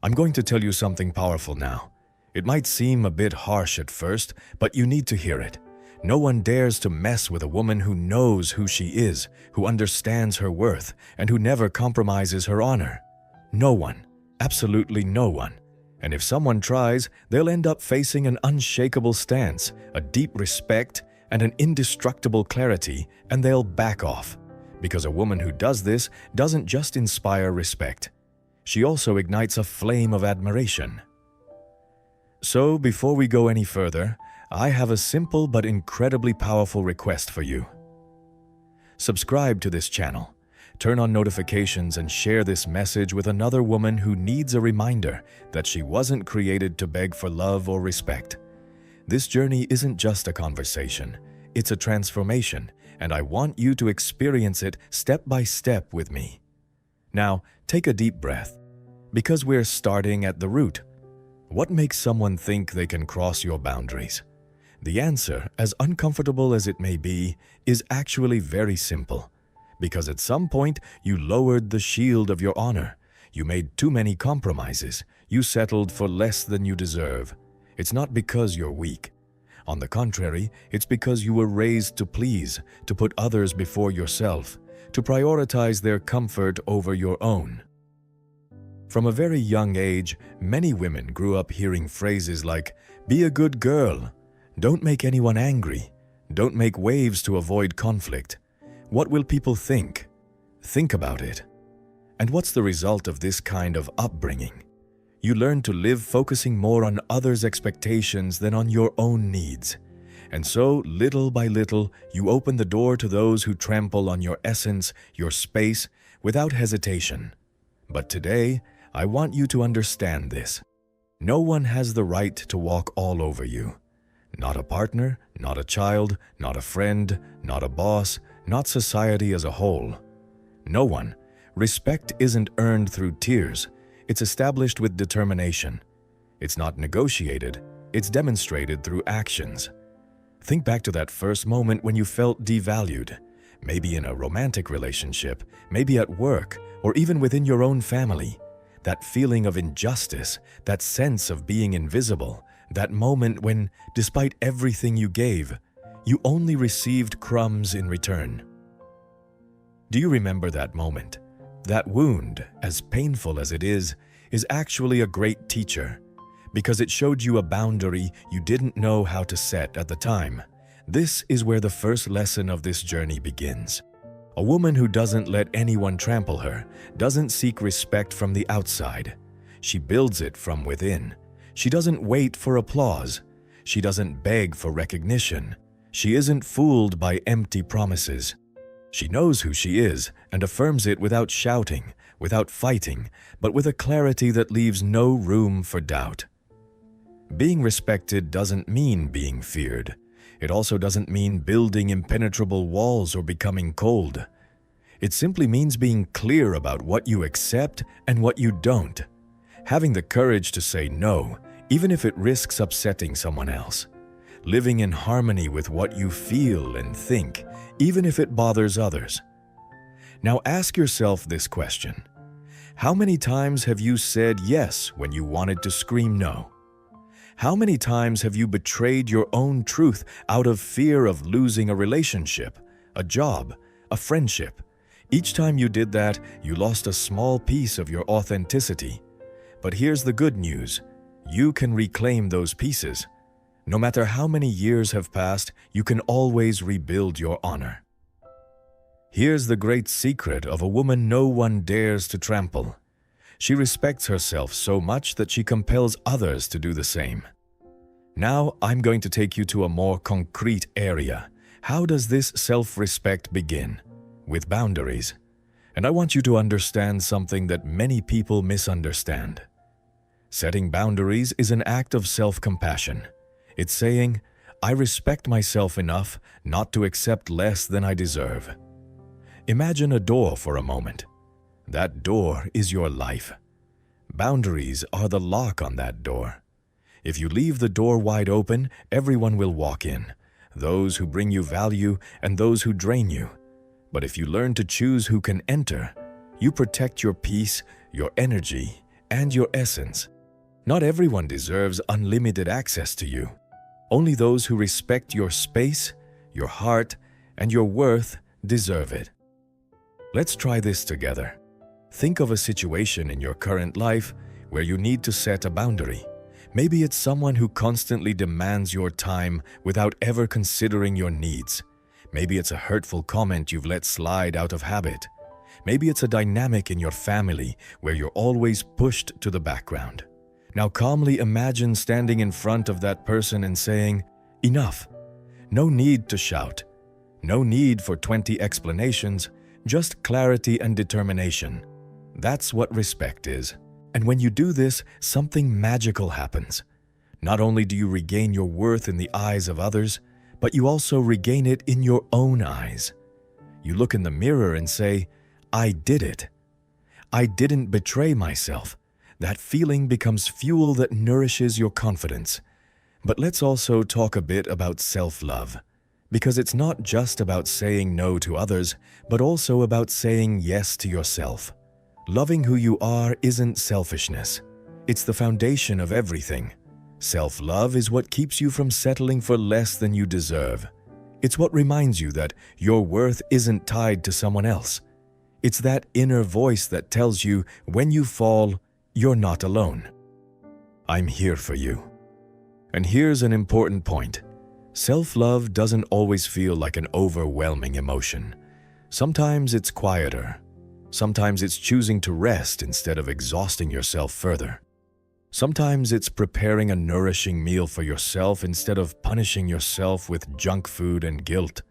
I'm going to tell you something powerful now. It might seem a bit harsh at first, but you need to hear it. No one dares to mess with a woman who knows who she is, who understands her worth, and who never compromises her honor. No one. Absolutely no one. And if someone tries, they'll end up facing an unshakable stance, a deep respect, and an indestructible clarity, and they'll back off. Because a woman who does this doesn't just inspire respect. She also ignites a flame of admiration. So, before we go any further, I have a simple but incredibly powerful request for you. Subscribe to this channel, turn on notifications, and share this message with another woman who needs a reminder that she wasn't created to beg for love or respect. This journey isn't just a conversation, it's a transformation, and I want you to experience it step by step with me. Now, take a deep breath, because we're starting at the root. What makes someone think they can cross your boundaries? The answer, as uncomfortable as it may be, is actually very simple. Because at some point, you lowered the shield of your honor. You made too many compromises. You settled for less than you deserve. It's not because you're weak. On the contrary, it's because you were raised to please, to put others before yourself, to prioritize their comfort over your own. From a very young age, many women grew up hearing phrases like, "Be a good girl," "Don't make anyone angry," "Don't make waves to avoid conflict," "What will people think?" Think about it. And what's the result of this kind of upbringing? You learn to live focusing more on others' expectations than on your own needs. And so, little by little, you open the door to those who trample on your essence, your space, without hesitation. But today, I want you to understand this. No one has the right to walk all over you. Not a partner, not a child, not a friend, not a boss, not society as a whole. No one. Respect isn't earned through tears. It's established with determination. It's not negotiated. It's demonstrated through actions. Think back to that first moment when you felt devalued. Maybe in a romantic relationship, maybe at work, or even within your own family. That feeling of injustice, that sense of being invisible, that moment when, despite everything you gave, you only received crumbs in return. Do you remember that moment? That wound, as painful as it is actually a great teacher, because it showed you a boundary you didn't know how to set at the time. This is where the first lesson of this journey begins. A woman who doesn't let anyone trample her, doesn't seek respect from the outside. She builds it from within. She doesn't wait for applause. She doesn't beg for recognition. She isn't fooled by empty promises. She knows who she is and affirms it without shouting, without fighting, but with a clarity that leaves no room for doubt. Being respected doesn't mean being feared. It also doesn't mean building impenetrable walls or becoming cold. It simply means being clear about what you accept and what you don't. Having the courage to say no, even if it risks upsetting someone else. Living in harmony with what you feel and think, even if it bothers others. Now ask yourself this question. How many times have you said yes when you wanted to scream no? How many times have you betrayed your own truth out of fear of losing a relationship, a job, a friendship? Each time you did that, you lost a small piece of your authenticity. But here's the good news. You can reclaim those pieces. No matter how many years have passed, you can always rebuild your honor. Here's the great secret of a woman no one dares to trample. She respects herself so much that she compels others to do the same. Now, I'm going to take you to a more concrete area. How does this self-respect begin? With boundaries. And I want you to understand something that many people misunderstand. Setting boundaries is an act of self-compassion. It's saying, I respect myself enough not to accept less than I deserve. Imagine a door for a moment. That door is your life. Boundaries are the lock on that door. If you leave the door wide open, everyone will walk in, those who bring you value and those who drain you. But if you learn to choose who can enter, you protect your peace, your energy, and your essence. Not everyone deserves unlimited access to you. Only those who respect your space, your heart, and your worth deserve it. Let's try this together. Think of a situation in your current life where you need to set a boundary. Maybe it's someone who constantly demands your time without ever considering your needs. Maybe it's a hurtful comment you've let slide out of habit. Maybe it's a dynamic in your family where you're always pushed to the background. Now calmly imagine standing in front of that person and saying, "Enough." No need to shout. No need for 20 explanations, just clarity and determination. That's what respect is. And when you do this, something magical happens. Not only do you regain your worth in the eyes of others, but you also regain it in your own eyes. You look in the mirror and say, "I did it. I didn't betray myself." That feeling becomes fuel that nourishes your confidence. But let's also talk a bit about self-love, because it's not just about saying no to others, but also about saying yes to yourself. Loving who you are isn't selfishness. It's the foundation of everything. Self-love is what keeps you from settling for less than you deserve. It's what reminds you that your worth isn't tied to someone else. It's that inner voice that tells you when you fall, you're not alone. I'm here for you. And here's an important point. Self-love doesn't always feel like an overwhelming emotion. Sometimes it's quieter. Sometimes it's choosing to rest instead of exhausting yourself further. Sometimes it's preparing a nourishing meal for yourself instead of punishing yourself with junk food and guilt.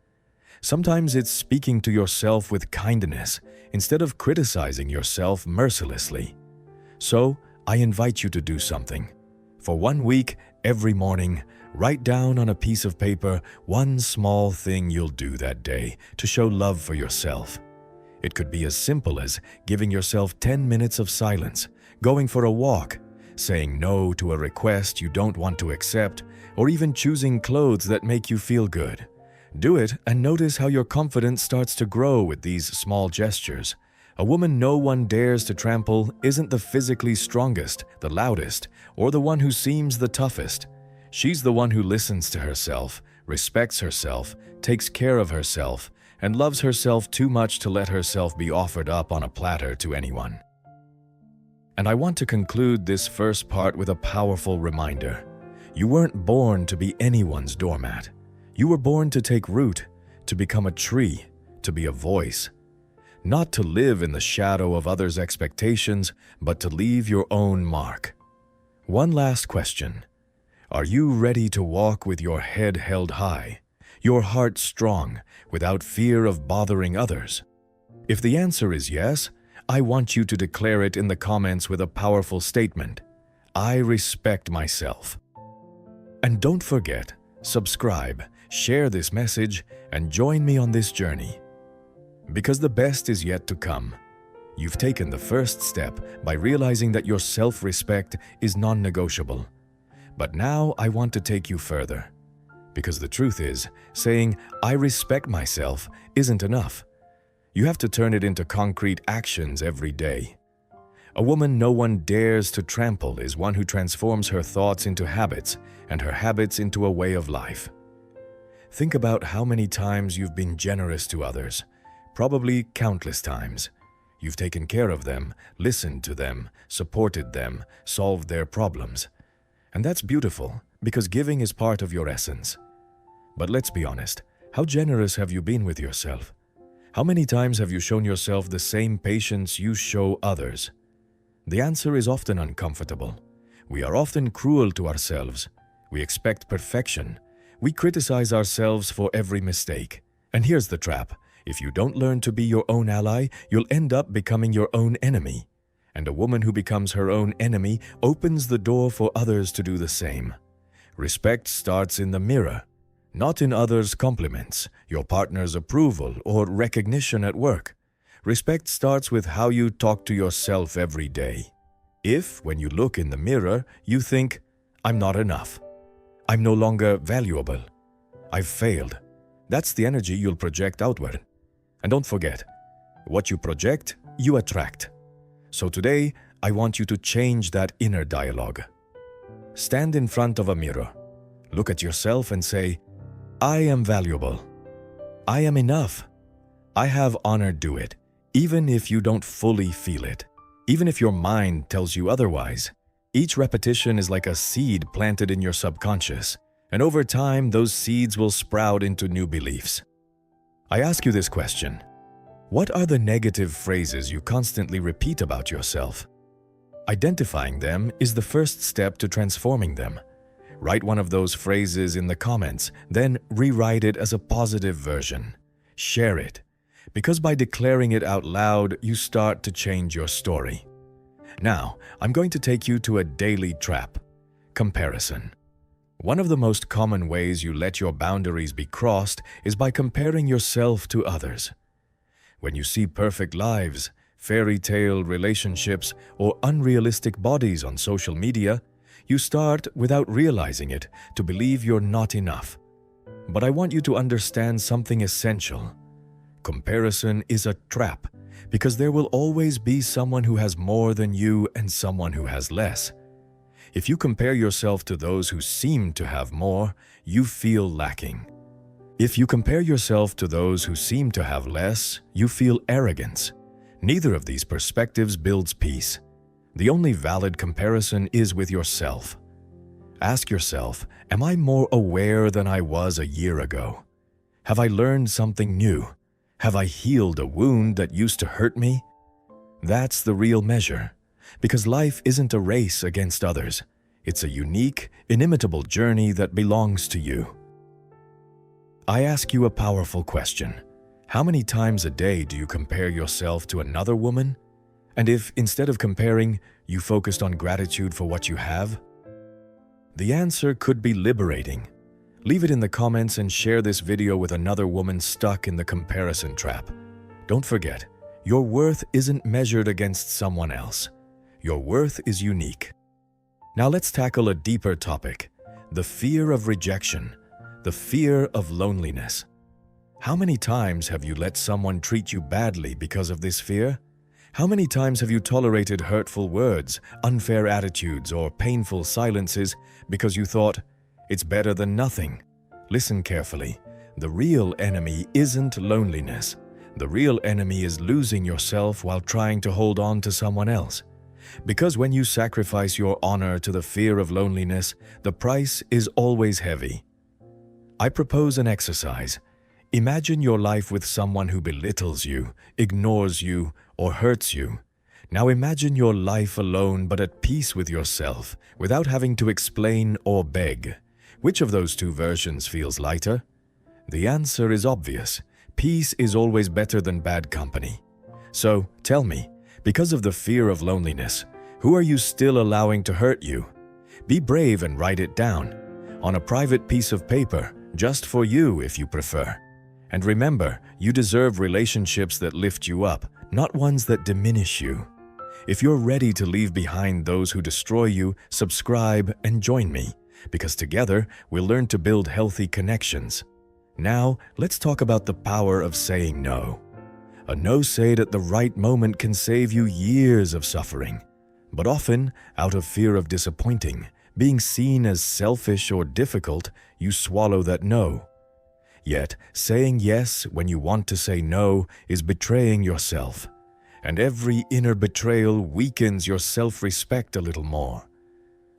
Sometimes it's speaking to yourself with kindness instead of criticizing yourself mercilessly. So, I invite you to do something. For 1 week, every morning, write down on a piece of paper one small thing you'll do that day to show love for yourself. It could be as simple as giving yourself 10 minutes of silence, going for a walk, saying no to a request you don't want to accept, or even choosing clothes that make you feel good. Do it and notice how your confidence starts to grow with these small gestures. A woman no one dares to trample isn't the physically strongest, the loudest, or the one who seems the toughest. She's the one who listens to herself, respects herself, takes care of herself, and loves herself too much to let herself be offered up on a platter to anyone. And I want to conclude this first part with a powerful reminder. You weren't born to be anyone's doormat. You were born to take root, to become a tree, to be a voice. Not to live in the shadow of others' expectations, but to leave your own mark. One last question. Are you ready to walk with your head held high, your heart strong, without fear of bothering others? If the answer is yes, I want you to declare it in the comments with a powerful statement. I respect myself. And don't forget, subscribe, share this message, and join me on this journey. Because the best is yet to come. You've taken the first step by realizing that your self-respect is non-negotiable. But now I want to take you further. Because the truth is, saying, "I respect myself," isn't enough. You have to turn it into concrete actions every day. A woman no one dares to trample is one who transforms her thoughts into habits and her habits into a way of life. Think about how many times you've been generous to others. Probably countless times. You've taken care of them, listened to them, supported them, solved their problems. And that's beautiful, because giving is part of your essence. But let's be honest, how generous have you been with yourself? How many times have you shown yourself the same patience you show others? The answer is often uncomfortable. We are often cruel to ourselves. We expect perfection. We criticize ourselves for every mistake. And here's the trap. If you don't learn to be your own ally, you'll end up becoming your own enemy. And a woman who becomes her own enemy opens the door for others to do the same. Respect starts in the mirror, not in others' compliments, your partner's approval, or recognition at work. Respect starts with how you talk to yourself every day. If, when you look in the mirror, you think, "I'm not enough. I'm no longer valuable. I've failed," that's the energy you'll project outward. And don't forget, what you project, you attract. So today, I want you to change that inner dialogue. Stand in front of a mirror. Look at yourself and say, I am valuable. I am enough. I have honor due it, even if you don't fully feel it. Even if your mind tells you otherwise. Each repetition is like a seed planted in your subconscious, and over time, those seeds will sprout into new beliefs. I ask you this question. What are the negative phrases you constantly repeat about yourself? Identifying them is the first step to transforming them. Write one of those phrases in the comments, then rewrite it as a positive version. Share it, because by declaring it out loud, you start to change your story. Now, I'm going to take you to a daily trap: comparison. One of the most common ways you let your boundaries be crossed is by comparing yourself to others. When you see perfect lives, fairy tale relationships, or unrealistic bodies on social media, you start, without realizing it, to believe you're not enough. But I want you to understand something essential. Comparison is a trap, because there will always be someone who has more than you and someone who has less. If you compare yourself to those who seem to have more, you feel lacking. If you compare yourself to those who seem to have less, you feel arrogance. Neither of these perspectives builds peace. The only valid comparison is with yourself. Ask yourself, am I more aware than I was a year ago? Have I learned something new? Have I healed a wound that used to hurt me? That's the real measure, because life isn't a race against others. It's a unique, inimitable journey that belongs to you. I ask you a powerful question. How many times a day do you compare yourself to another woman? And if, instead of comparing, you focused on gratitude for what you have? The answer could be liberating. Leave it in the comments and share this video with another woman stuck in the comparison trap. Don't forget, your worth isn't measured against someone else. Your worth is unique. Now let's tackle a deeper topic: the fear of rejection, the fear of loneliness. How many times have you let someone treat you badly because of this fear? How many times have you tolerated hurtful words, unfair attitudes, or painful silences because you thought, it's better than nothing? Listen carefully. The real enemy isn't loneliness. The real enemy is losing yourself while trying to hold on to someone else. Because when you sacrifice your honor to the fear of loneliness, the price is always heavy. I propose an exercise. Imagine your life with someone who belittles you, ignores you, or hurts you. Now imagine your life alone but at peace with yourself, without having to explain or beg. Which of those two versions feels lighter? The answer is obvious. Peace is always better than bad company. So, tell me, because of the fear of loneliness, who are you still allowing to hurt you? Be brave and write it down, on a private piece of paper, just for you if you prefer. And remember, you deserve relationships that lift you up, not ones that diminish you. If you're ready to leave behind those who destroy you, subscribe and join me, because together we'll learn to build healthy connections. Now, let's talk about the power of saying no. A no said at the right moment can save you years of suffering. But often, out of fear of disappointing, being seen as selfish or difficult, you swallow that no. Yet, saying yes when you want to say no is betraying yourself. And every inner betrayal weakens your self-respect a little more.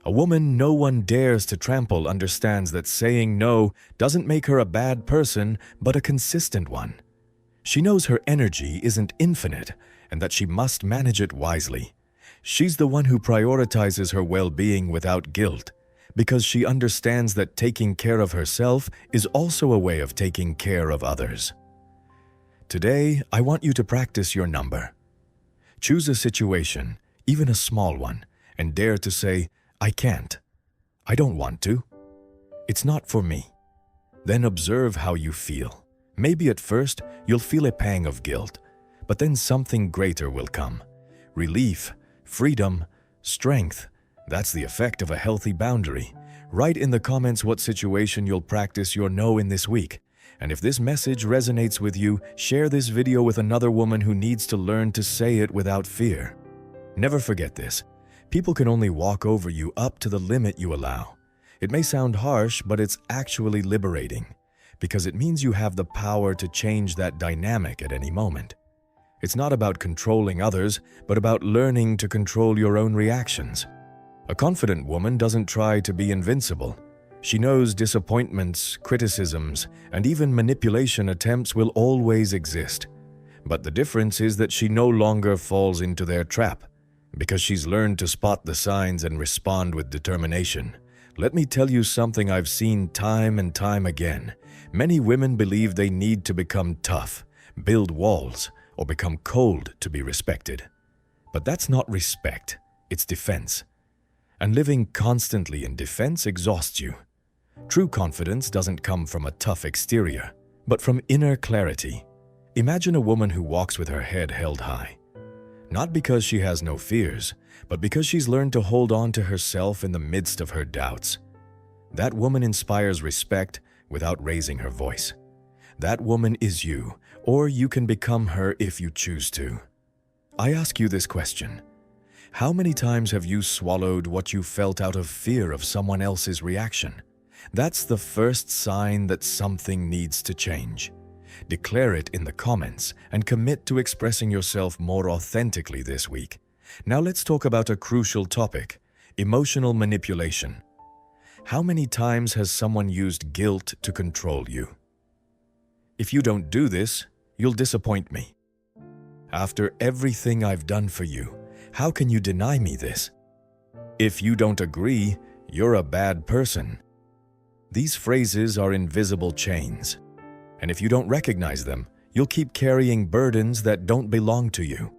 A woman no one dares to trample understands that saying no doesn't make her a bad person, but a consistent one. She knows her energy isn't infinite and that she must manage it wisely. She's the one who prioritizes her well-being without guilt, because she understands that taking care of herself is also a way of taking care of others. Today, I want you to practice your number. Choose a situation, even a small one, and dare to say, I can't. I don't want to. It's not for me. Then observe how you feel. Maybe at first, you'll feel a pang of guilt, but then something greater will come. Relief, freedom, strength. That's the effect of a healthy boundary. Write in the comments what situation you'll practice your no in this week. And if this message resonates with you, share this video with another woman who needs to learn to say it without fear. Never forget this. People can only walk over you up to the limit you allow. It may sound harsh, but it's actually liberating, because it means you have the power to change that dynamic at any moment. It's not about controlling others, but about learning to control your own reactions. A confident woman doesn't try to be invincible. She knows disappointments, criticisms, and even manipulation attempts will always exist. But the difference is that she no longer falls into their trap, because she's learned to spot the signs and respond with determination. Let me tell you something I've seen time and time again. Many women believe they need to become tough, build walls, or become cold to be respected. But that's not respect, it's defense. And living constantly in defense exhausts you. True confidence doesn't come from a tough exterior, but from inner clarity. Imagine a woman who walks with her head held high. Not because she has no fears, but because she's learned to hold on to herself in the midst of her doubts. That woman inspires respect without raising her voice. That woman is you, or you can become her if you choose to. I ask you this question. How many times have you swallowed what you felt out of fear of someone else's reaction? That's the first sign that something needs to change. Declare it in the comments and commit to expressing yourself more authentically this week. Now let's talk about a crucial topic: emotional manipulation. How many times has someone used guilt to control you? If you don't do this, you'll disappoint me. After everything I've done for you, how can you deny me this? If you don't agree, you're a bad person. These phrases are invisible chains, and if you don't recognize them, you'll keep carrying burdens that don't belong to you.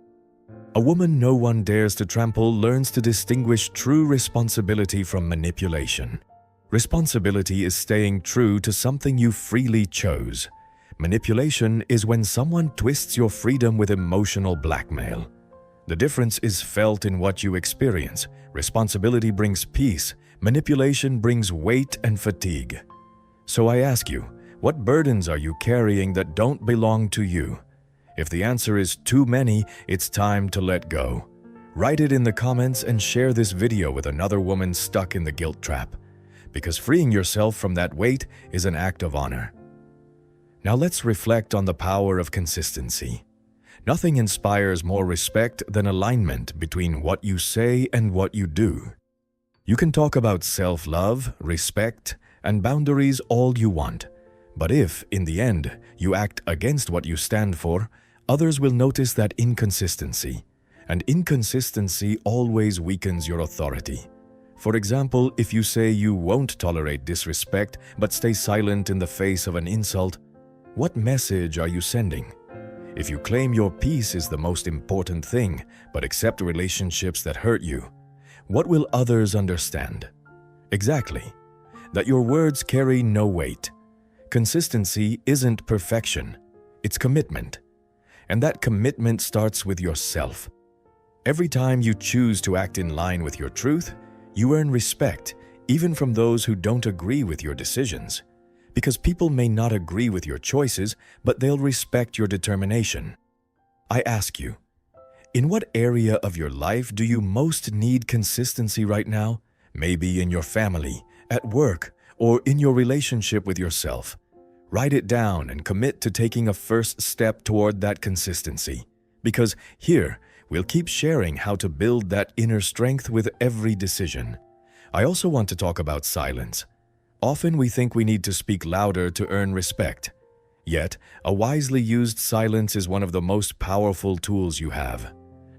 A woman no one dares to trample learns to distinguish true responsibility from manipulation. Responsibility is staying true to something you freely chose. Manipulation is when someone twists your freedom with emotional blackmail. The difference is felt in what you experience. Responsibility brings peace. Manipulation brings weight and fatigue. So I ask you, what burdens are you carrying that don't belong to you? If the answer is too many, it's time to let go. Write it in the comments and share this video with another woman stuck in the guilt trap, because freeing yourself from that weight is an act of honor. Now let's reflect on the power of consistency. Nothing inspires more respect than alignment between what you say and what you do. You can talk about self-love, respect, and boundaries all you want, but if, in the end, you act against what you stand for, others will notice that inconsistency, and inconsistency always weakens your authority. For example, if you say you won't tolerate disrespect but stay silent in the face of an insult, what message are you sending? If you claim your peace is the most important thing but accept relationships that hurt you, what will others understand? Exactly, that your words carry no weight. Consistency isn't perfection, it's commitment. And that commitment starts with yourself. Every time you choose to act in line with your truth, you earn respect, even from those who don't agree with your decisions. Because people may not agree with your choices, but they'll respect your determination. I ask you, in what area of your life do you most need consistency right now? Maybe in your family, at work, or in your relationship with yourself. Write it down and commit to taking a first step toward that consistency. Because here, we'll keep sharing how to build that inner strength with every decision. I also want to talk about silence. Often we think we need to speak louder to earn respect. Yet, a wisely used silence is one of the most powerful tools you have.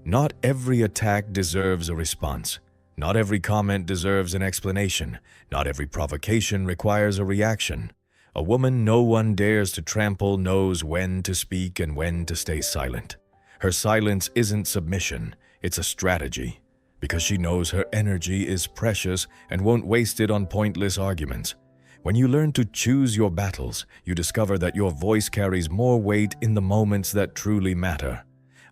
Not every attack deserves a response. Not every comment deserves an explanation. Not every provocation requires a reaction. A woman no one dares to trample knows when to speak and when to stay silent. Her silence isn't submission, it's a strategy, because she knows her energy is precious and won't waste it on pointless arguments. When you learn to choose your battles, you discover that your voice carries more weight in the moments that truly matter.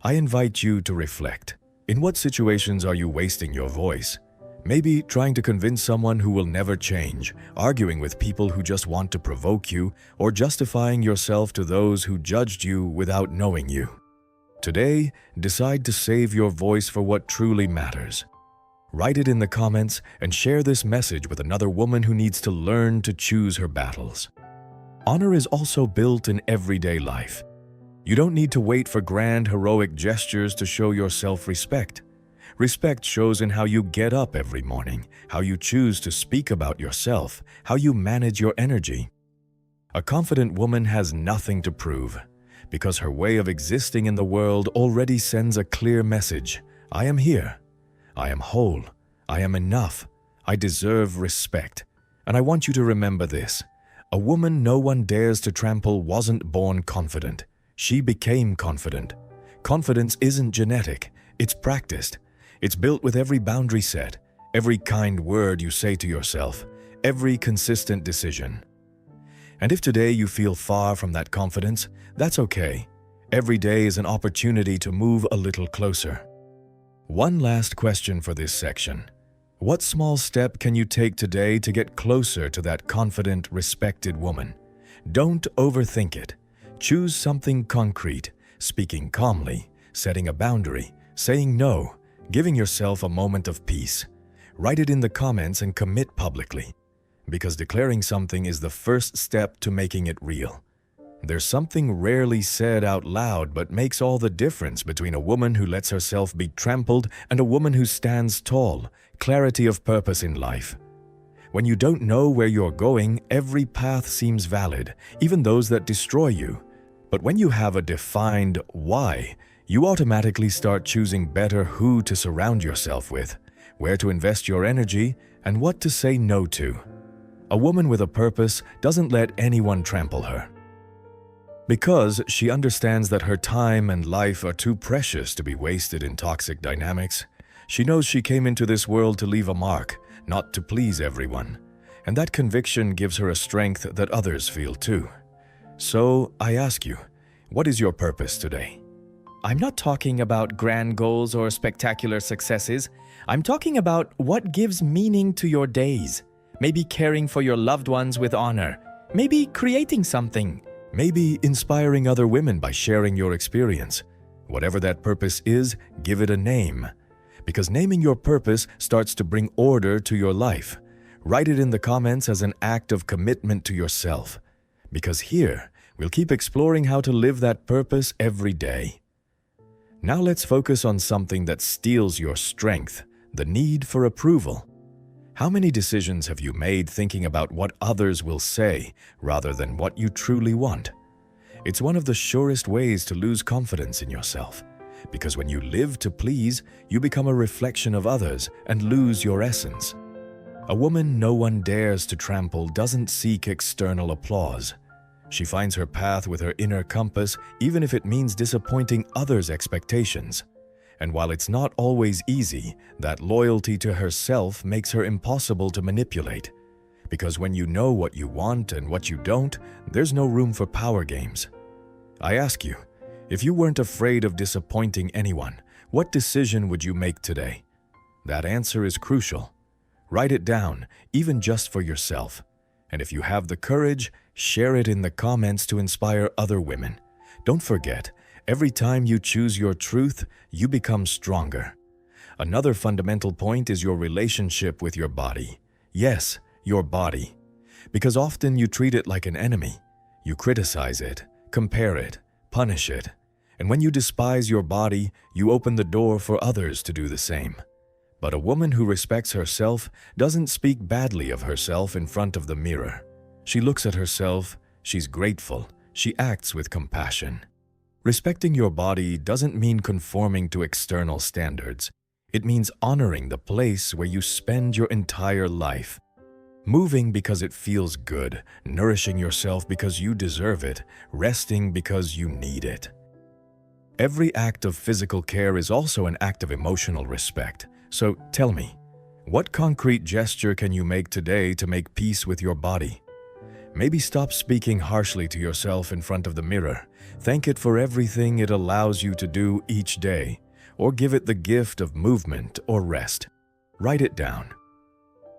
I invite you to reflect. In what situations are you wasting your voice? Maybe trying to convince someone who will never change, arguing with people who just want to provoke you, or justifying yourself to those who judged you without knowing you. Today, decide to save your voice for what truly matters. Write it in the comments and share this message with another woman who needs to learn to choose her battles. Honor is also built in everyday life. You don't need to wait for grand, heroic gestures to show your self-respect. Respect shows in how you get up every morning, how you choose to speak about yourself, how you manage your energy. A confident woman has nothing to prove, because her way of existing in the world already sends a clear message. I am here. I am whole. I am enough. I deserve respect. And I want you to remember this. A woman no one dares to trample wasn't born confident. She became confident. Confidence isn't genetic. It's practiced. It's built with every boundary set, every kind word you say to yourself, every consistent decision. And if today you feel far from that confidence, that's okay. Every day is an opportunity to move a little closer. One last question for this section. What small step can you take today to get closer to that confident, respected woman? Don't overthink it. Choose something concrete, speaking calmly, setting a boundary, saying no, giving yourself a moment of peace. Write it in the comments and commit publicly, because declaring something is the first step to making it real. There's something rarely said out loud but makes all the difference between a woman who lets herself be trampled and a woman who stands tall, clarity of purpose in life. When you don't know where you're going, every path seems valid, even those that destroy you. But when you have a defined why, you automatically start choosing better who to surround yourself with, where to invest your energy, and what to say no to. A woman with a purpose doesn't let anyone trample her. Because she understands that her time and life are too precious to be wasted in toxic dynamics, she knows she came into this world to leave a mark, not to please everyone. And that conviction gives her a strength that others feel too. So, I ask you, what is your purpose today? I'm not talking about grand goals or spectacular successes. I'm talking about what gives meaning to your days. Maybe caring for your loved ones with honor. Maybe creating something. Maybe inspiring other women by sharing your experience. Whatever that purpose is, give it a name. Because naming your purpose starts to bring order to your life. Write it in the comments as an act of commitment to yourself. Because here, we'll keep exploring how to live that purpose every day. Now let's focus on something that steals your strength, the need for approval. How many decisions have you made thinking about what others will say rather than what you truly want? It's one of the surest ways to lose confidence in yourself, because when you live to please, you become a reflection of others and lose your essence. A woman no one dares to trample doesn't seek external applause. She finds her path with her inner compass, even if it means disappointing others' expectations. And while it's not always easy, that loyalty to herself makes her impossible to manipulate. Because when you know what you want and what you don't, there's no room for power games. I ask you, if you weren't afraid of disappointing anyone, what decision would you make today? That answer is crucial. Write it down, even just for yourself. And if you have the courage, share it in the comments to inspire other women. Don't forget, every time you choose your truth, you become stronger. Another fundamental point is your relationship with your body. Yes, your body. Because often you treat it like an enemy. You criticize it, compare it, punish it. And when you despise your body, you open the door for others to do the same. But a woman who respects herself doesn't speak badly of herself in front of the mirror. She looks at herself, she's grateful, she acts with compassion. Respecting your body doesn't mean conforming to external standards. It means honoring the place where you spend your entire life. Moving because it feels good, nourishing yourself because you deserve it, resting because you need it. Every act of physical care is also an act of emotional respect. So tell me, what concrete gesture can you make today to make peace with your body? Maybe stop speaking harshly to yourself in front of the mirror. Thank it for everything it allows you to do each day, or give it the gift of movement or rest. Write it down.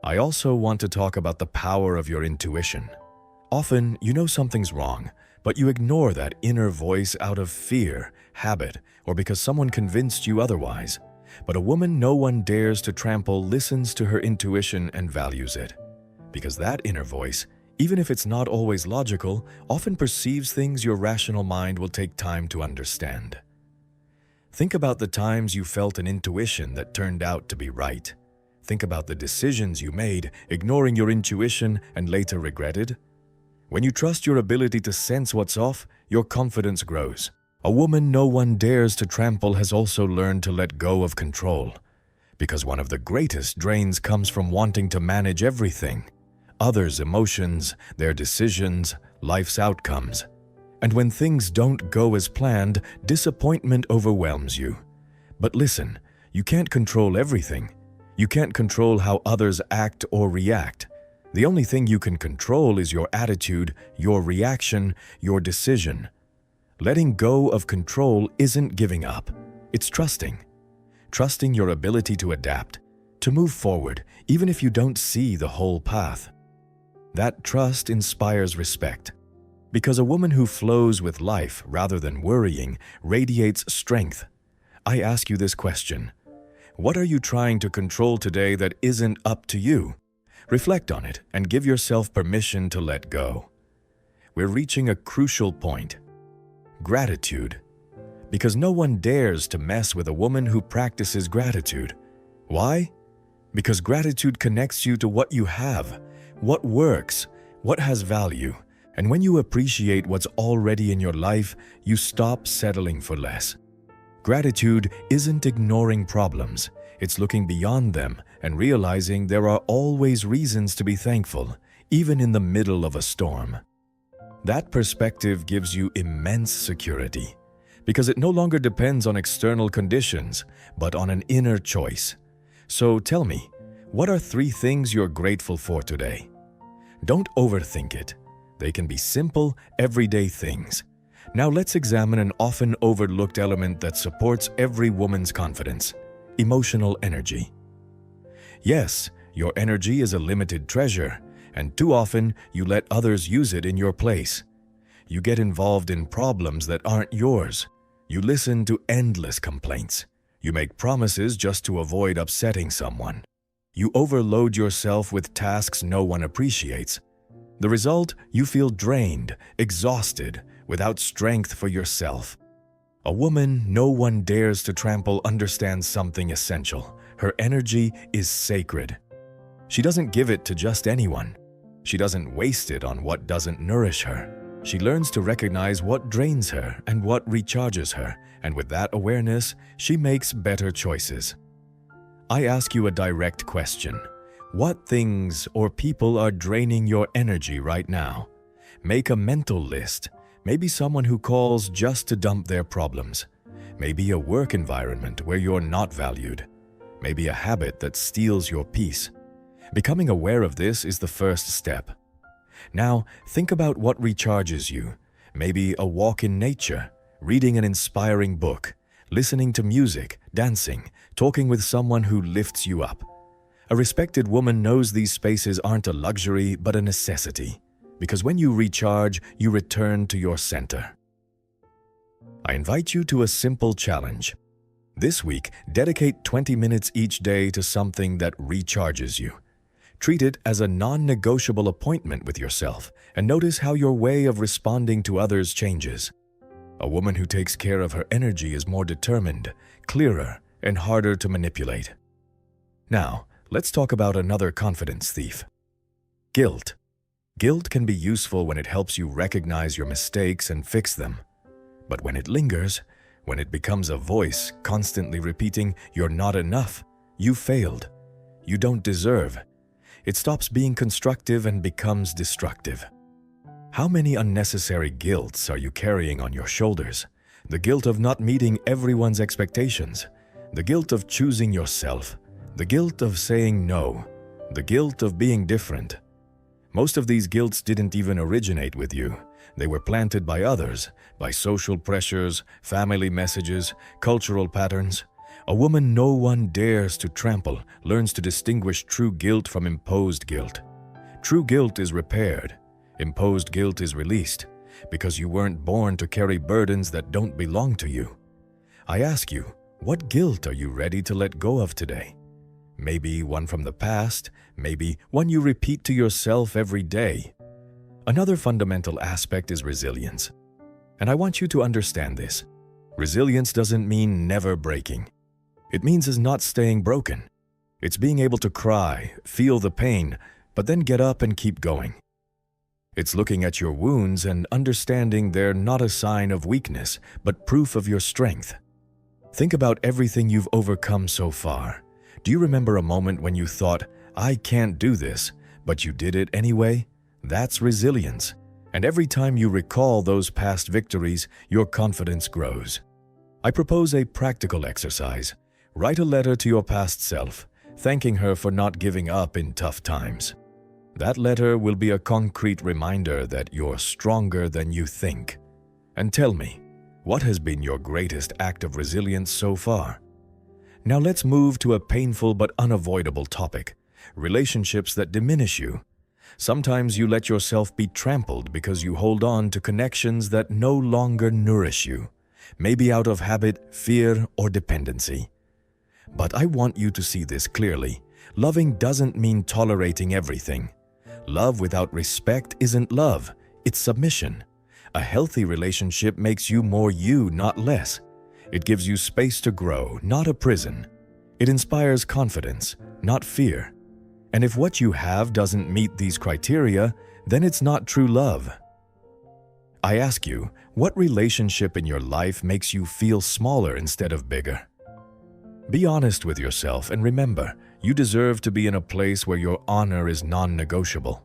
I also want to talk about the power of your intuition. Often, you know something's wrong, but you ignore that inner voice out of fear, habit, or because someone convinced you otherwise. But a woman no one dares to trample listens to her intuition and values it. Because that inner voice, even if it's not always logical, often perceives things your rational mind will take time to understand. Think about the times you felt an intuition that turned out to be right. Think about the decisions you made, ignoring your intuition and later regretted. When you trust your ability to sense what's off, your confidence grows. A woman no one dares to trample has also learned to let go of control. Because one of the greatest drains comes from wanting to manage everything. Others' emotions, their decisions, life's outcomes. And when things don't go as planned, disappointment overwhelms you. But listen, you can't control everything. You can't control how others act or react. The only thing you can control is your attitude, your reaction, your decision. Letting go of control isn't giving up. It's trusting. Trusting your ability to adapt, to move forward, even if you don't see the whole path. That trust inspires respect. Because a woman who flows with life rather than worrying radiates strength. I ask you this question. What are you trying to control today that isn't up to you? Reflect on it and give yourself permission to let go. We're reaching a crucial point. Gratitude. Because no one dares to mess with a woman who practices gratitude. Why? Because gratitude connects you to what you have, what works, what has value. And when you appreciate what's already in your life, you stop settling for less. Gratitude isn't ignoring problems. It's looking beyond them and realizing there are always reasons to be thankful, even in the middle of a storm. That perspective gives you immense security, because it no longer depends on external conditions, but on an inner choice. So tell me, what are 3 things you're grateful for today? Don't overthink it. They can be simple, everyday things. Now let's examine an often overlooked element that supports every woman's confidence: emotional energy. Yes, your energy is a limited treasure, and too often you let others use it in your place. You get involved in problems that aren't yours. You listen to endless complaints. You make promises just to avoid upsetting someone. You overload yourself with tasks no one appreciates. The result, you feel drained, exhausted, without strength for yourself. A woman no one dares to trample understands something essential. Her energy is sacred. She doesn't give it to just anyone. She doesn't waste it on what doesn't nourish her. She learns to recognize what drains her and what recharges her, and with that awareness, she makes better choices. I ask you a direct question. What things or people are draining your energy right now? Make a mental list. Maybe someone who calls just to dump their problems. Maybe a work environment where you're not valued. Maybe a habit that steals your peace. Becoming aware of this is the first step. Now, think about what recharges you. Maybe a walk in nature, reading an inspiring book, listening to music, dancing, talking with someone who lifts you up. A respected woman knows these spaces aren't a luxury but a necessity, because when you recharge, you return to your center. I invite you to a simple challenge. This week, dedicate 20 minutes each day to something that recharges you. Treat it as a non-negotiable appointment with yourself and notice how your way of responding to others changes. A woman who takes care of her energy is more determined, clearer, and harder to manipulate. Now, let's talk about another confidence thief. Guilt. Guilt can be useful when it helps you recognize your mistakes and fix them. But when it lingers, when it becomes a voice constantly repeating, "You're not enough," "You failed," "You don't deserve," it stops being constructive and becomes destructive. How many unnecessary guilts are you carrying on your shoulders? The guilt of not meeting everyone's expectations, the guilt of choosing yourself, the guilt of saying no, the guilt of being different. Most of these guilts didn't even originate with you. They were planted by others, by social pressures, family messages, cultural patterns. A woman no one dares to trample learns to distinguish true guilt from imposed guilt. True guilt is repaired. Imposed guilt is released because you weren't born to carry burdens that don't belong to you. I ask you, what guilt are you ready to let go of today? Maybe one from the past, maybe one you repeat to yourself every day. Another fundamental aspect is resilience. And I want you to understand this. Resilience doesn't mean never breaking. It means is not staying broken. It's being able to cry, feel the pain, but then get up and keep going. It's looking at your wounds and understanding they're not a sign of weakness, but proof of your strength. Think about everything you've overcome so far. Do you remember a moment when you thought, I can't do this, but you did it anyway? That's resilience. And every time you recall those past victories, your confidence grows. I propose a practical exercise. Write a letter to your past self, thanking her for not giving up in tough times. That letter will be a concrete reminder that you're stronger than you think. And tell me, what has been your greatest act of resilience so far? Now let's move to a painful but unavoidable topic: relationships that diminish you. Sometimes you let yourself be trampled because you hold on to connections that no longer nourish you, maybe out of habit, fear, or dependency. But I want you to see this clearly. Loving doesn't mean tolerating everything. Love without respect isn't love, it's submission. A healthy relationship makes you more you, not less. It gives you space to grow, not a prison. It inspires confidence, not fear. And if what you have doesn't meet these criteria, then it's not true love. I ask you, what relationship in your life makes you feel smaller instead of bigger? Be honest with yourself and remember, you deserve to be in a place where your honor is non-negotiable.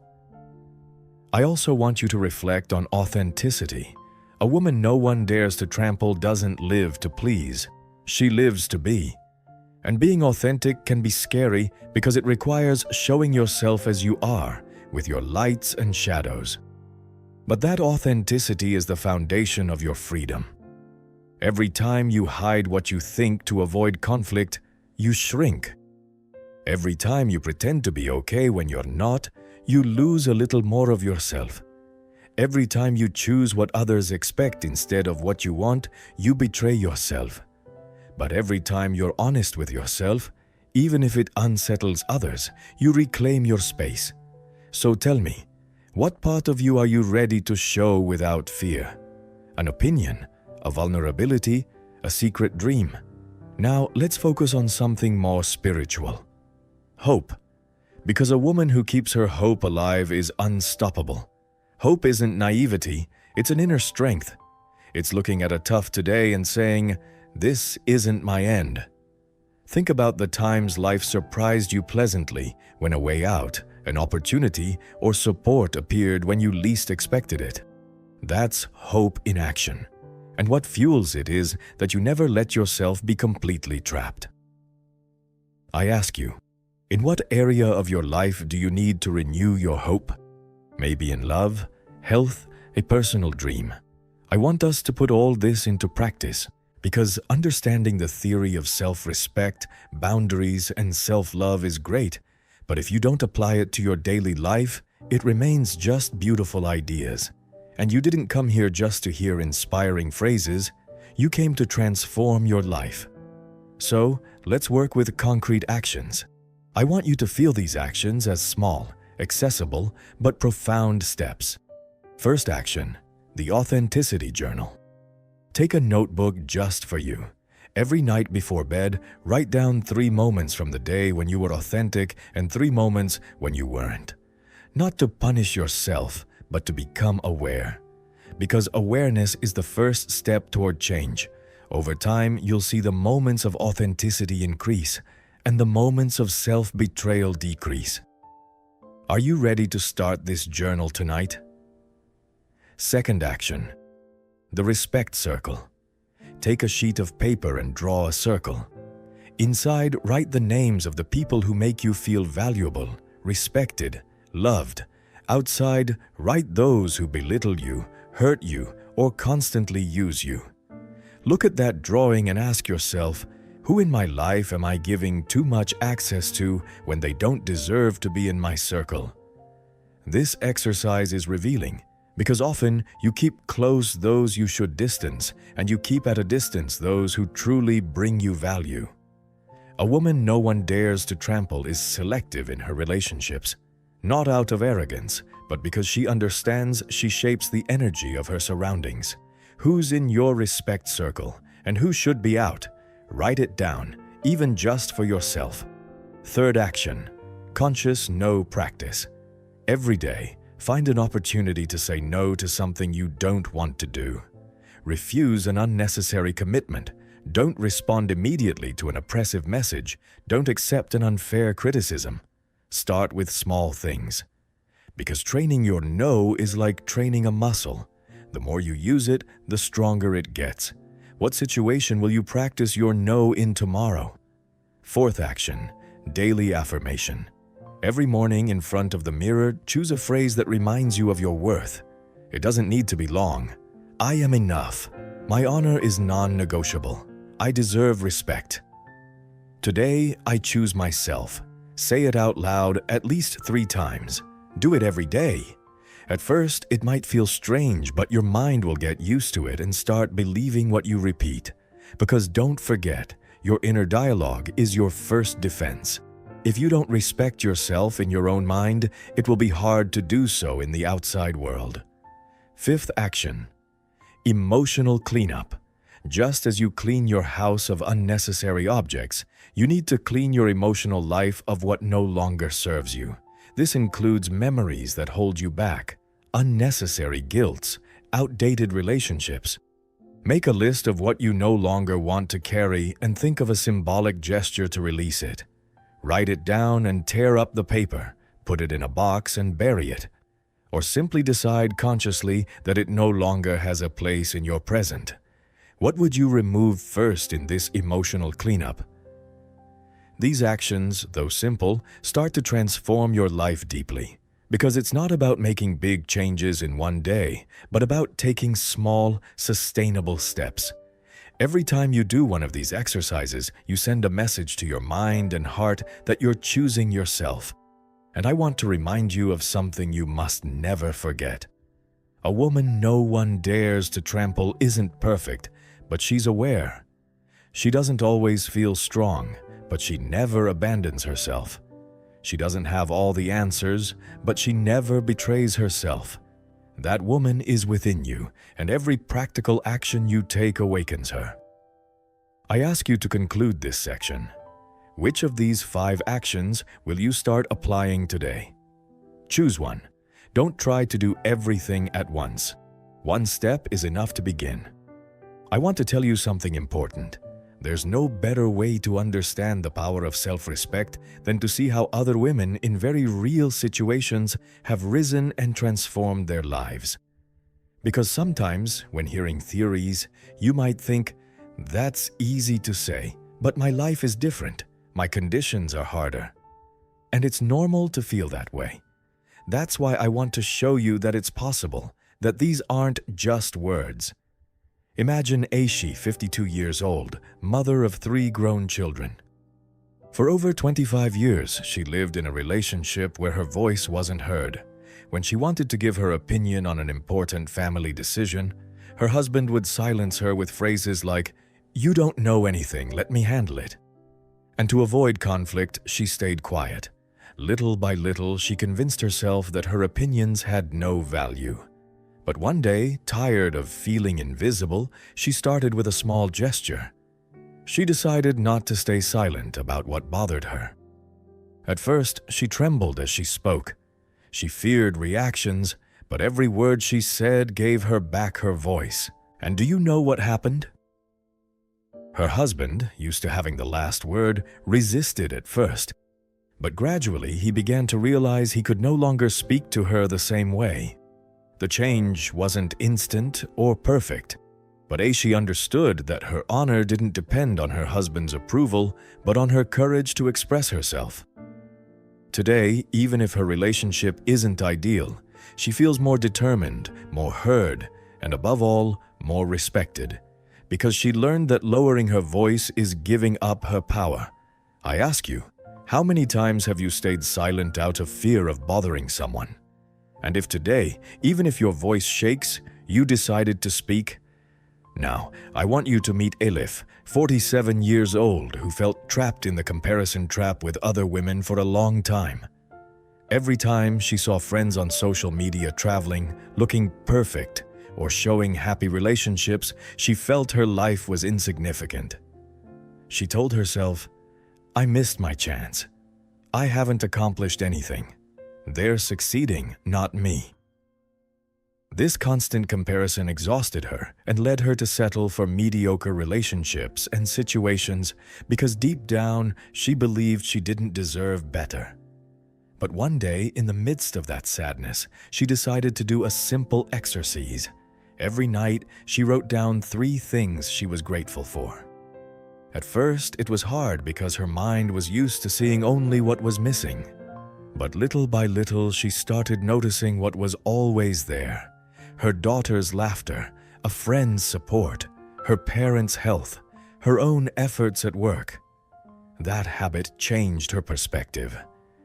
I also want you to reflect on authenticity. A woman no one dares to trample doesn't live to please. She lives to be. And being authentic can be scary because it requires showing yourself as you are, with your lights and shadows. But that authenticity is the foundation of your freedom. Every time you hide what you think to avoid conflict, you shrink. Every time you pretend to be okay when you're not, you lose a little more of yourself. Every time you choose what others expect instead of what you want, you betray yourself. But every time you're honest with yourself, even if it unsettles others, you reclaim your space. So tell me, what part of you are you ready to show without fear? An opinion, a vulnerability, a secret dream? Now let's focus on something more spiritual. Hope. Because a woman who keeps her hope alive is unstoppable. Hope isn't naivety, it's an inner strength. It's looking at a tough today and saying, this isn't my end. Think about the times life surprised you pleasantly when a way out, an opportunity, or support appeared when you least expected it. That's hope in action. And what fuels it is that you never let yourself be completely trapped. I ask you, in what area of your life do you need to renew your hope? Maybe in love, health, a personal dream. I want us to put all this into practice because understanding the theory of self-respect, boundaries, and self-love is great, but if you don't apply it to your daily life, it remains just beautiful ideas. And you didn't come here just to hear inspiring phrases, you came to transform your life. So, let's work with concrete actions. I want you to feel these actions as small, accessible, but profound steps. First action, the Authenticity Journal. Take a notebook just for you. Every night before bed, write down 3 moments from the day when you were authentic and 3 moments when you weren't. Not to punish yourself, but to become aware. Because awareness is the first step toward change. Over time, you'll see the moments of authenticity increase and the moments of self-betrayal decrease. Are you ready to start this journal tonight? Second action, the Respect Circle. Take a sheet of paper and draw a circle. Inside, write the names of the people who make you feel valuable, respected, loved. Outside, write those who belittle you, hurt you, or constantly use you. Look at that drawing and ask yourself, who in my life am I giving too much access to when they don't deserve to be in my circle? This exercise is revealing because often you keep close those you should distance, and you keep at a distance those who truly bring you value. A woman no one dares to trample is selective in her relationships, not out of arrogance, but because she understands she shapes the energy of her surroundings. Who's in your respect circle and who should be out? Write it down, even just for yourself. Third action, conscious no practice. Every day, find an opportunity to say no to something you don't want to do. Refuse an unnecessary commitment. Don't respond immediately to an oppressive message. Don't accept an unfair criticism. Start with small things. Because training your no is like training a muscle. The more you use it, the stronger it gets. What situation will you practice your no in tomorrow? Fourth action, daily affirmation. Every morning in front of the mirror, choose a phrase that reminds you of your worth. It doesn't need to be long. I am enough. My honor is non-negotiable. I deserve respect. Today, I choose myself. Say it out loud at least 3 times. Do it every day. At first, it might feel strange, but your mind will get used to it and start believing what you repeat. Because don't forget, your inner dialogue is your first defense. If you don't respect yourself in your own mind, it will be hard to do so in the outside world. Fifth action, emotional cleanup. Just as you clean your house of unnecessary objects, you need to clean your emotional life of what no longer serves you. This includes memories that hold you back, unnecessary guilts, outdated relationships. Make a list of what you no longer want to carry and think of a symbolic gesture to release it. Write it down and tear up the paper, put it in a box and bury it. Or simply decide consciously that it no longer has a place in your present. What would you remove first in this emotional cleanup? These actions, though simple, start to transform your life deeply. Because it's not about making big changes in one day, but about taking small, sustainable steps. Every time you do one of these exercises, you send a message to your mind and heart that you're choosing yourself. And I want to remind you of something you must never forget. A woman no one dares to trample isn't perfect, but she's aware. She doesn't always feel strong, but she never abandons herself. She doesn't have all the answers, but she never betrays herself. That woman is within you, and every practical action you take awakens her. I ask you to conclude this section. Which of these 5 actions will you start applying today? Choose one. Don't try to do everything at once. One step is enough to begin. I want to tell you something important. There's no better way to understand the power of self-respect than to see how other women in very real situations have risen and transformed their lives. Because sometimes, when hearing theories, you might think, that's easy to say, but my life is different. My conditions are harder. And it's normal to feel that way. That's why I want to show you that it's possible, that these aren't just words. Imagine Aishi, 52 years old, mother of 3 grown children. For over 25 years, she lived in a relationship where her voice wasn't heard. When she wanted to give her opinion on an important family decision, her husband would silence her with phrases like, "You don't know anything, let me handle it." And to avoid conflict, she stayed quiet. Little by little, she convinced herself that her opinions had no value. But one day, tired of feeling invisible, she started with a small gesture. She decided not to stay silent about what bothered her. At first, she trembled as she spoke. She feared reactions, but every word she said gave her back her voice. And do you know what happened? Her husband, used to having the last word, resisted at first. But gradually, he began to realize he could no longer speak to her the same way. The change wasn't instant or perfect, but Aishi understood that her honor didn't depend on her husband's approval, but on her courage to express herself. Today, even if her relationship isn't ideal, she feels more determined, more heard, and above all, more respected, because she learned that lowering her voice is giving up her power. I ask you, how many times have you stayed silent out of fear of bothering someone? And if today, even if your voice shakes, you decided to speak, now, I want you to meet Elif, 47 years old, who felt trapped in the comparison trap with other women for a long time. Every time she saw friends on social media traveling, looking perfect, or showing happy relationships, she felt her life was insignificant. She told herself, I missed my chance. I haven't accomplished anything. They're succeeding, not me. This constant comparison exhausted her and led her to settle for mediocre relationships and situations because deep down she believed she didn't deserve better. But one day, in the midst of that sadness, she decided to do a simple exercise. Every night, she wrote down 3 things she was grateful for. At first, it was hard because her mind was used to seeing only what was missing. But little by little, she started noticing what was always there. Her daughter's laughter, a friend's support, her parents' health, her own efforts at work. That habit changed her perspective.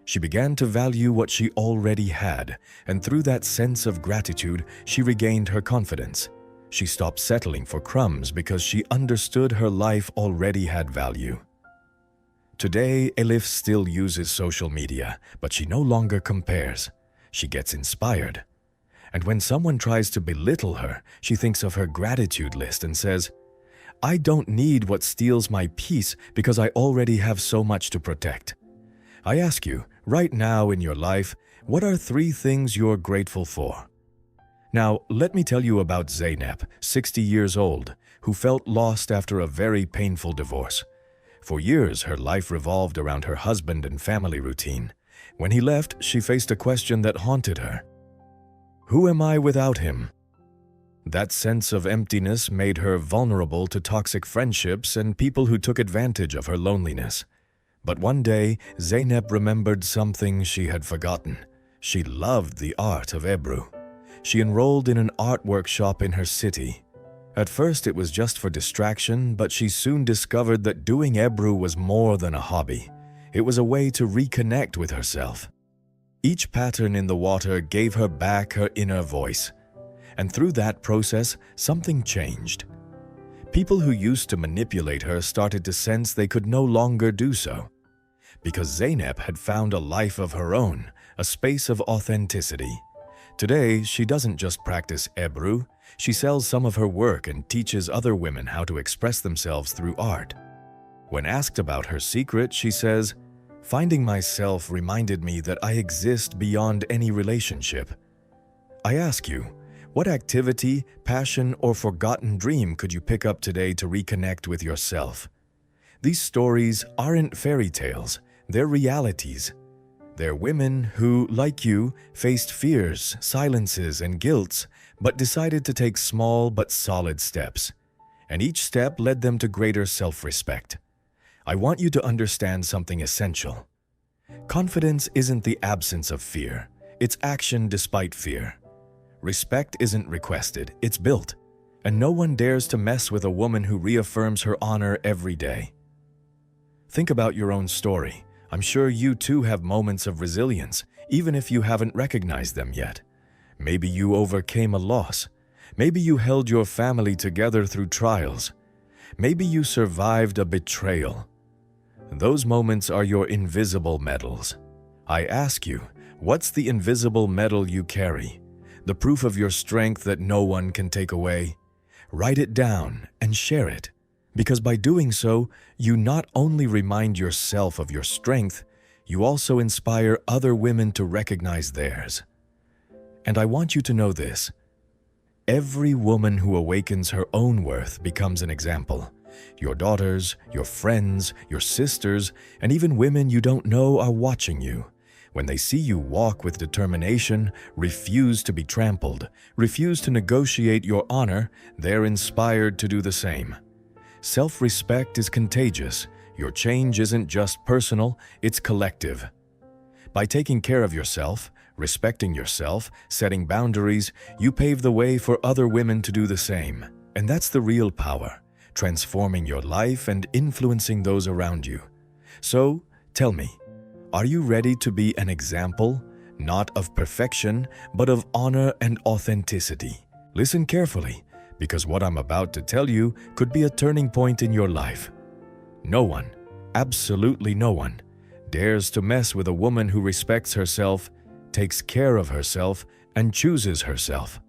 She began to value what she already had, and through that sense of gratitude, she regained her confidence. She stopped settling for crumbs because she understood her life already had value. Today, Elif still uses social media, but she no longer compares. She gets inspired. And when someone tries to belittle her, she thinks of her gratitude list and says, I don't need what steals my peace because I already have so much to protect. I ask you, right now in your life, what are 3 things you're grateful for? Now, let me tell you about Zeynep, 60 years old, who felt lost after a very painful divorce. For years, her life revolved around her husband and family routine. When he left, she faced a question that haunted her. Who am I without him? That sense of emptiness made her vulnerable to toxic friendships and people who took advantage of her loneliness. But one day, Zeynep remembered something she had forgotten. She loved the art of Ebru. She enrolled in an art workshop in her city. At first, it was just for distraction, but she soon discovered that doing Ebru was more than a hobby. It was a way to reconnect with herself. Each pattern in the water gave her back her inner voice. And through that process, something changed. People who used to manipulate her started to sense they could no longer do so. Because Zeynep had found a life of her own, a space of authenticity. Today, she doesn't just practice Ebru, she sells some of her work and teaches other women how to express themselves through art. When asked about her secret, she says, Finding myself reminded me that I exist beyond any relationship. I ask you, what activity, passion, or forgotten dream could you pick up today to reconnect with yourself? These stories aren't fairy tales, they're realities. They're women who, like you, faced fears, silences, and guilts, but decided to take small but solid steps. And each step led them to greater self-respect. I want you to understand something essential. Confidence isn't the absence of fear, it's action despite fear. Respect isn't requested, it's built. And no one dares to mess with a woman who reaffirms her honor every day. Think about your own story. I'm sure you too have moments of resilience, even if you haven't recognized them yet. Maybe you overcame a loss. Maybe you held your family together through trials. Maybe you survived a betrayal. Those moments are your invisible medals. I ask you, what's the invisible medal you carry? The proof of your strength that no one can take away? Write it down and share it, because by doing so, you not only remind yourself of your strength, you also inspire other women to recognize theirs. And I want you to know this. Every woman who awakens her own worth becomes an example. Your daughters, your friends, your sisters, and even women you don't know are watching you. When they see you walk with determination, refuse to be trampled, refuse to negotiate your honor, they're inspired to do the same. Self-respect is contagious. Your change isn't just personal, it's collective. By taking care of yourself, respecting yourself, setting boundaries, you pave the way for other women to do the same. And that's the real power, transforming your life and influencing those around you. So, tell me, are you ready to be an example, not of perfection, but of honor and authenticity. Listen carefully, because what I'm about to tell you could be a turning point in your life. No one, absolutely no one, dares to mess with a woman who respects herself, takes care of herself, and chooses herself.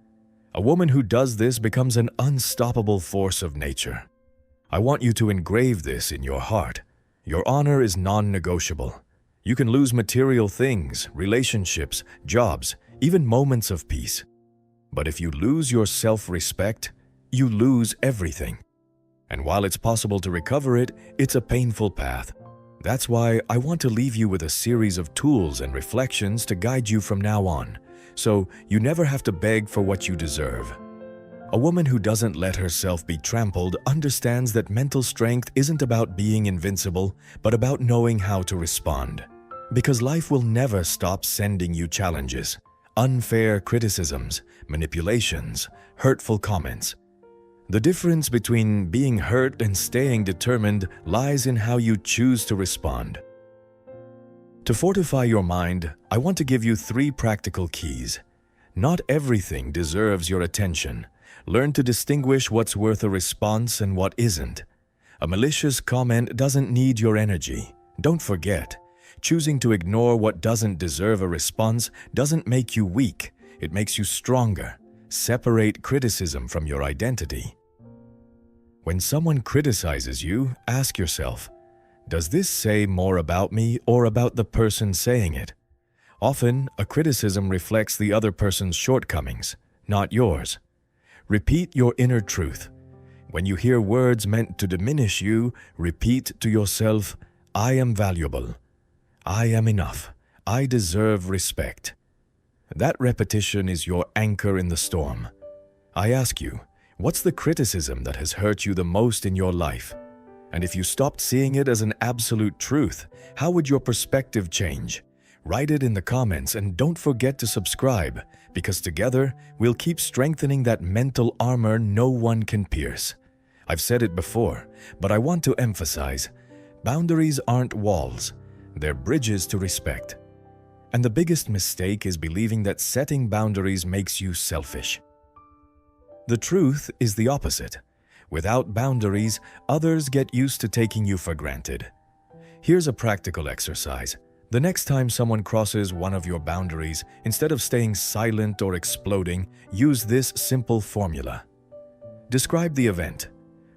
A woman who does this becomes an unstoppable force of nature. I want you to engrave this in your heart. Your honor is non-negotiable. You can lose material things, relationships, jobs, even moments of peace. But if you lose your self-respect, you lose everything. And while it's possible to recover it, it's a painful path. That's why I want to leave you with a series of tools and reflections to guide you from now on, so you never have to beg for what you deserve. A woman who doesn't let herself be trampled understands that mental strength isn't about being invincible, but about knowing how to respond. Because life will never stop sending you challenges, unfair criticisms, manipulations, hurtful comments. The difference between being hurt and staying determined lies in how you choose to respond. To fortify your mind, I want to give you 3 practical keys. Not everything deserves your attention. Learn to distinguish what's worth a response and what isn't. A malicious comment doesn't need your energy. Don't forget, choosing to ignore what doesn't deserve a response doesn't make you weak. It makes you stronger. Separate criticism from your identity. When someone criticizes you, ask yourself, does this say more about me or about the person saying it? Often, a criticism reflects the other person's shortcomings, not yours. Repeat your inner truth. When you hear words meant to diminish you, repeat to yourself, I am valuable. I am enough. I deserve respect. That repetition is your anchor in the storm. I ask you, what's the criticism that has hurt you the most in your life? And if you stopped seeing it as an absolute truth, how would your perspective change? Write it in the comments and don't forget to subscribe, because together we'll keep strengthening that mental armor no one can pierce. I've said it before, but I want to emphasize, boundaries aren't walls, they're bridges to respect. And the biggest mistake is believing that setting boundaries makes you selfish. The truth is the opposite. Without boundaries, others get used to taking you for granted. Here's a practical exercise. The next time someone crosses one of your boundaries, instead of staying silent or exploding, use this simple formula. Describe the event.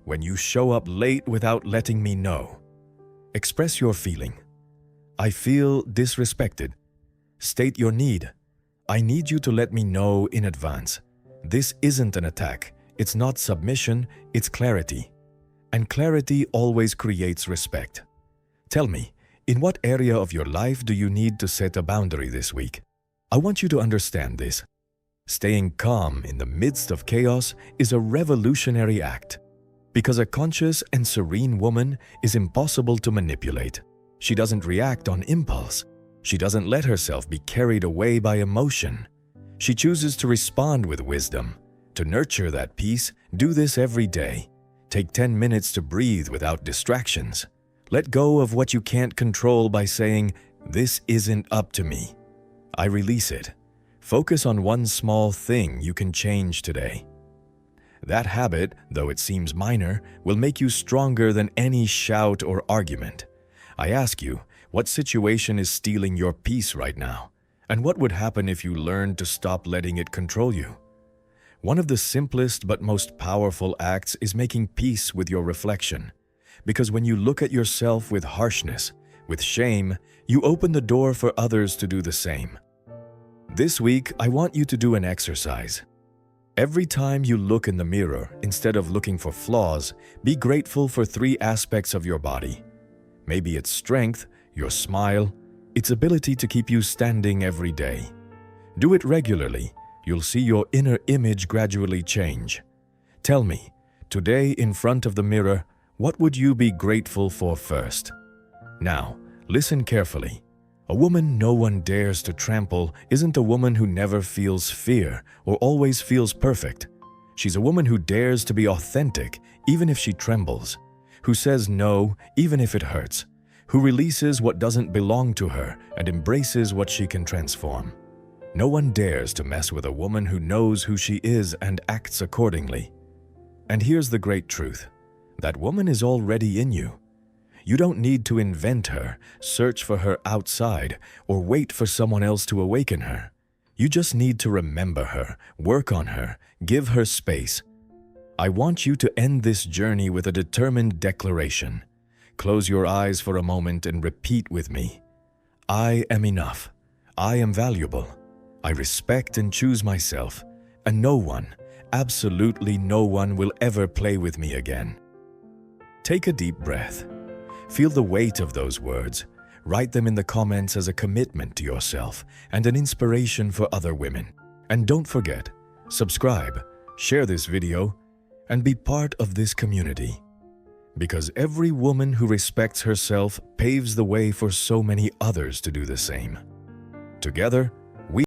When you show up late without letting me know. Express your feeling. I feel disrespected. State your need. I need you to let me know in advance. This isn't an attack. It's not submission, it's clarity. And clarity always creates respect. Tell me, in what area of your life do you need to set a boundary this week? I want you to understand this. Staying calm in the midst of chaos is a revolutionary act. Because a conscious and serene woman is impossible to manipulate. She doesn't react on impulse. She doesn't let herself be carried away by emotion. She chooses to respond with wisdom. To nurture that peace, do this every day. Take 10 minutes to breathe without distractions. Let go of what you can't control by saying, this isn't up to me. I release it. Focus on one small thing you can change today. That habit, though it seems minor, will make you stronger than any shout or argument. I ask you, what situation is stealing your peace right now? And what would happen if you learned to stop letting it control you? One of the simplest but most powerful acts is making peace with your reflection. Because when you look at yourself with harshness, with shame, you open the door for others to do the same. This week, I want you to do an exercise. Every time you look in the mirror, instead of looking for flaws, be grateful for 3 aspects of your body. Maybe it's strength, your smile, its ability to keep you standing every day. Do it regularly. You'll see your inner image gradually change. Tell me, today in front of the mirror, what would you be grateful for first? Now, listen carefully. A woman no one dares to trample isn't a woman who never feels fear or always feels perfect. She's a woman who dares to be authentic even if she trembles, who says no even if it hurts, who releases what doesn't belong to her and embraces what she can transform. No one dares to mess with a woman who knows who she is and acts accordingly. And here's the great truth. That woman is already in you. You don't need to invent her, search for her outside, or wait for someone else to awaken her. You just need to remember her, work on her, give her space. I want you to end this journey with a determined declaration. Close your eyes for a moment and repeat with me. I am enough. I am valuable. I respect and choose myself, and no one, absolutely no one, will ever play with me again. Take a deep breath. Feel the weight of those words. Write them in the comments as a commitment to yourself and an inspiration for other women. And don't forget, subscribe, share this video, and be part of this community. Because every woman who respects herself paves the way for so many others to do the same. Together,